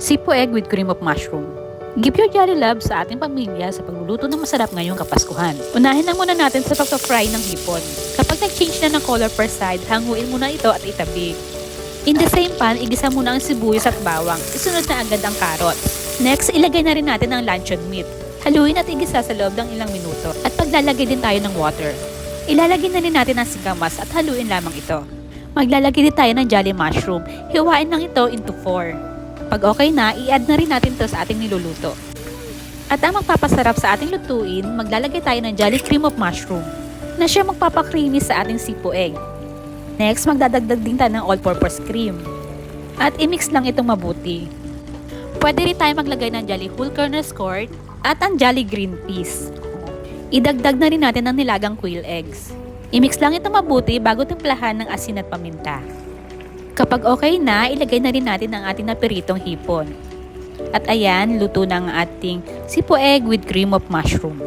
Sipo egg with cream of mushroom. Give your jolly love sa ating pamilya sa pagluluto ng masarap ngayong Kapaskuhan. Unahin na muna natin sa pag-fry ng hipon. Kapag nag-change na ng color per side, hanguin muna ito at itabi. In the same pan, igisa muna ang sibuyas at bawang. Isunod na agad ang carrots. Next, ilagay na rin natin ang luncheon meat. Haluin at igisa sa loob ng ilang minuto. At paglalagay din tayo ng water. Ilalagay na rin natin ang singkamas at haluin lamang ito. Maglalagay din tayo ng jolly mushroom. Hiwain lang ito into 4. Pag okay na, i-add na rin natin to sa ating niluluto. At ang magpapasarap sa ating lutuin, maglalagay tayo ng jolly cream of mushroom na siya magpapakreamy sa ating sipo egg. Next, magdadagdag din tayo ng all-purpose cream. At i-mix lang itong mabuti. Pwede rin tayo maglagay ng jolly whole kernel squirt at ang jolly green peas. Idagdag na rin natin ang nilagang quail eggs. I-mix lang ito mabuti bago timplahan ng asin at paminta. Kapag okay na, ilagay na rin natin ang ating napiritong hipon. At ayan, luto na ang ating sipo egg with cream of mushroom.